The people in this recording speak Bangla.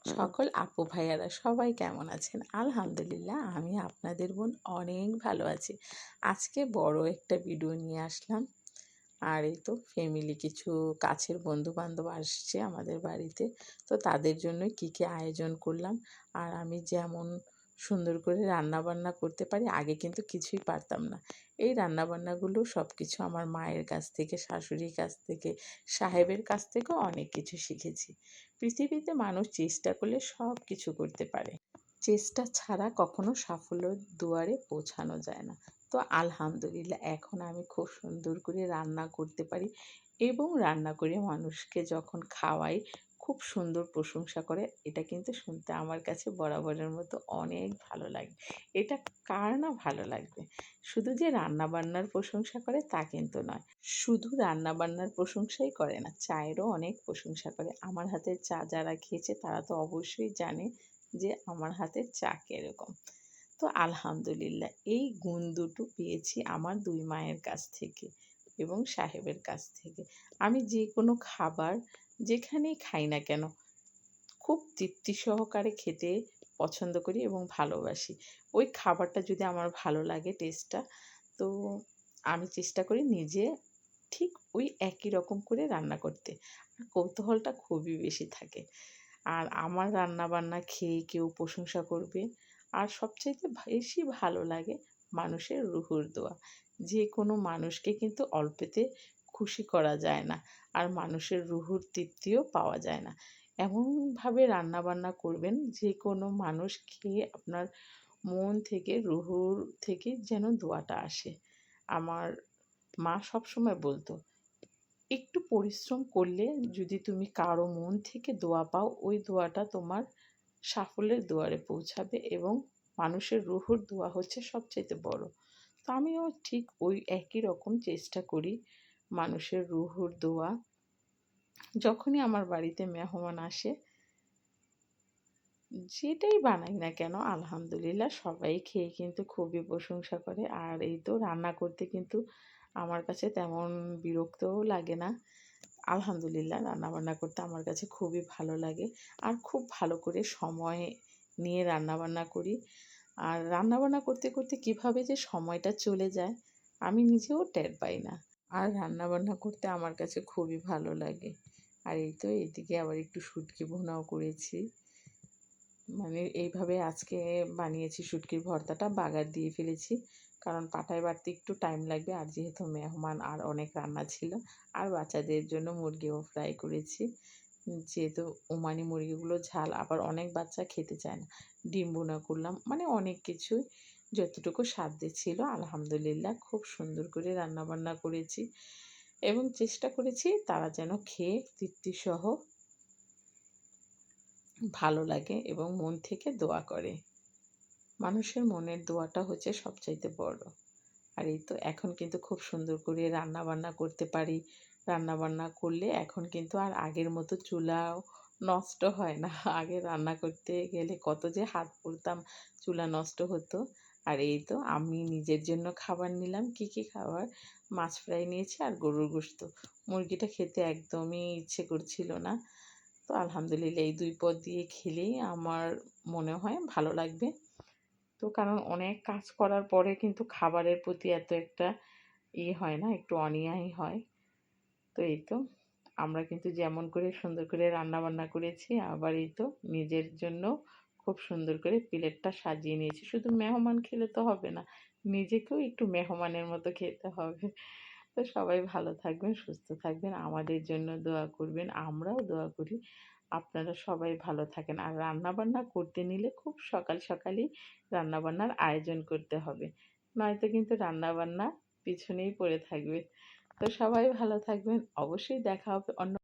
সকল আপু ভাইয়ারা সবাই কেমন আছেন? আলহামদুলিল্লাহ আমি আপনাদের বোন অনেক ভালো আছি। আজকে বড় একটা ভিডিও নিয়ে আসলাম। আর এই তো ফ্যামিলি কিছু কাছের বন্ধু-বান্ধব আসছে আমাদের বাড়িতে। তো তাদের জন্যই কী আয়োজন করলাম। আর আমি যেমন সুন্দর করে রান্নাবান্না করতে পারি, আগে কিন্তু কিছুই পারতাম না। এই রান্নাবান্নাগুলো সবকিছু আমার মায়ের কাছ থেকে, শাশুড়ির কাছ থেকে, সাহেবের কাছ থেকেও অনেক কিছু শিখেছি। পৃথিবীতে মানুষ চেষ্টা করলে সব কিছু করতে পারে। চেষ্টা ছাড়া কখনো সাফল্যের দুয়ারে পৌঁছানো যায় না। তো আলহামদুলিল্লাহ এখন আমি খুব সুন্দর করে রান্না করতে পারি এবং রান্না করে মানুষকে যখন খাওয়াই খুব সুন্দর প্রশংসা করে। এটা কিন্তু শুনতে আমার কাছে বরাবরের মতো অনেক ভালো লাগে। এটা কার না ভালো লাগবে? শুধু যে রান্নাবান্নার প্রশংসা করে তা কিন্তু নয়। শুধু রান্নাবান্নার প্রশংসাই করে না, চায়েরও অনেক প্রশংসা করে। আমার হাতের চা যারা খেয়েছে তারা তো অবশ্যই জানে যে আমার হাতের চা কীরকম। তো আলহামদুলিল্লাহ এই গুণ দুটো পেয়েছি আমার ২ মায়ের কাছ থেকে এবং সাহেবের কাছ থেকে। আমি যে কোনো খাবার যেখানেই খাই না কেন খুব তৃপ্তি সহকারে খেতে পছন্দ করি এবং ভালোবাসি। ওই খাবারটা যদি আমার ভালো লাগে টেস্টটা, তো আমি চেষ্টা করি নিজে ঠিক ওই একই রকম করে রান্না করতে। আর কৌতূহলটা খুবই বেশি থাকে। আর আমার রান্নাবান্না খেয়ে কেউ প্রশংসা করবে। আর সবচাইতে বেশি ভালো লাগে মানুষের রুহুর দোয়া। যে কোনো মানুষকে কিন্তু অল্পেতে খুশি করা যায় না। আর মানুষের রুহুর তৃপ্তিও পাওয়া যায় না। এমনভাবে রান্নাবান্না করবেন যে কোনো মানুষ খেয়ে আপনার মন থেকে রুহুর থেকে যেন দোয়াটা আসে। আমার মা সবসময় বলতো, একটু পরিশ্রম করলে যদি তুমি কারো মন থেকে দোয়া পাও, ওই দোয়াটা তোমার সাফল্যের দুয়ারে পৌঁছাবে এবং মানুষের রুহুর দোয়া হচ্ছে সবচাইতে বড়। তো আমিও ঠিক ওই একই রকম চেষ্টা করি মানুষের রুহুর দোয়া যখনই আমার বাড়িতে মেহমান আসে, যেটাই বানাই না কেন আলহামদুলিল্লাহ সবাই খেয়ে কিন্তু খুবই প্রশংসা করে। আর এই তো রান্না করতে কিন্তু আমার কাছে তেমন বিরক্তও লাগে না। আলহামদুলিল্লাহ রান্নাবান্না করতে আমার কাছে খুবই ভালো লাগে। আর খুব ভালো করে সময় নিয়ে রান্নাবান্না করি। আর রান্নাবান্না করতে করতে কীভাবে যে সময়টা চলে যায় আমি নিজেও টের পাই না। আর রান্নাবান্না করতে আমার কাছে খুবই ভালো লাগে। আর এই তো এদিকে আবার একটু শুটকি ভুনাও করেছি। মানে এইভাবে আজকে বানিয়েছি শুটকির ভর্তাটা, বাগার দিয়ে ফেলেছি। কারণ পাটায় বাটতে একটু টাইম লাগবে। আর যেহেতু মেহমান আর অনেক রান্না ছিল। আর বাচ্চাদের জন্য মুরগিও ফ্রাই করেছি। যেহেতু ওমানি মুরগিগুলো ঝাল, আবার অনেক বাচ্চা খেতে চায় না। ডিম ভুনা করলাম। মানে অনেক কিছুই যতটুকু সাধ্যে ছিল আলহামদুলিল্লাহ খুব সুন্দর করে রান্নাবান্না করেছি এবং চেষ্টা করেছি তারা যেন খেয়ে তৃপ্তিসহ ভালো লাগে এবং মন থেকে দোয়া করে। মানুষের মনের দোয়াটা হচ্ছে সবচাইতে বড়। আর এই তো এখন কিন্তু খুব সুন্দর করে রান্নাবান্না করতে পারি। রান্নাবান্না করলে এখন কিন্তু আর আগের মতো চুলাও নষ্ট হয় না। আগে রান্না করতে গেলে কত যে হাত পুড়তাম, চুলা নষ্ট হতো। আর এই তো আমি নিজের জন্য খাবার নিলাম। কী খাবার? মাছ ফ্রাই নিয়েছি আর গরুর গোশত। মুরগিটা খেতে একদমই ইচ্ছে করছিল না। তো আলহামদুলিল্লাহ এই ২ পদ দিয়ে খেলেই আমার মনে হয় ভালো লাগবে। তো কারণ অনেক কাজ করার পরে কিন্তু খাবারের প্রতি এত একটা হয় না, একটু অনীহাই হয়। তো এই তো আমরা কিন্তু যেমন করে সুন্দর করে রান্নাবান্না করেছি, আবার এই তো নিজের জন্য খুব সুন্দর করে প্লেটটা সাজিয়ে নিয়েছি। শুধু মেহমান খেলে তো হবে না, নিজেকেও একটু মেহমানের মতো খেতে হবে। তো সবাই ভালো থাকবেন, সুস্থ থাকবেন, আমাদের জন্য দোয়া করবেন, আমরাও দোয়া করি আপনারা সবাই ভালো থাকেন। আর রান্নাবান্না করতে নিলে খুব সকাল সকালই রান্নাবান্নার আয়োজন করতে হবে, নয়তো কিন্তু রান্নাবান্না পিছনেই পড়ে থাকবে। তো সবাই ভালো থাকবেন, অবশ্যই দেখা হবে অন্য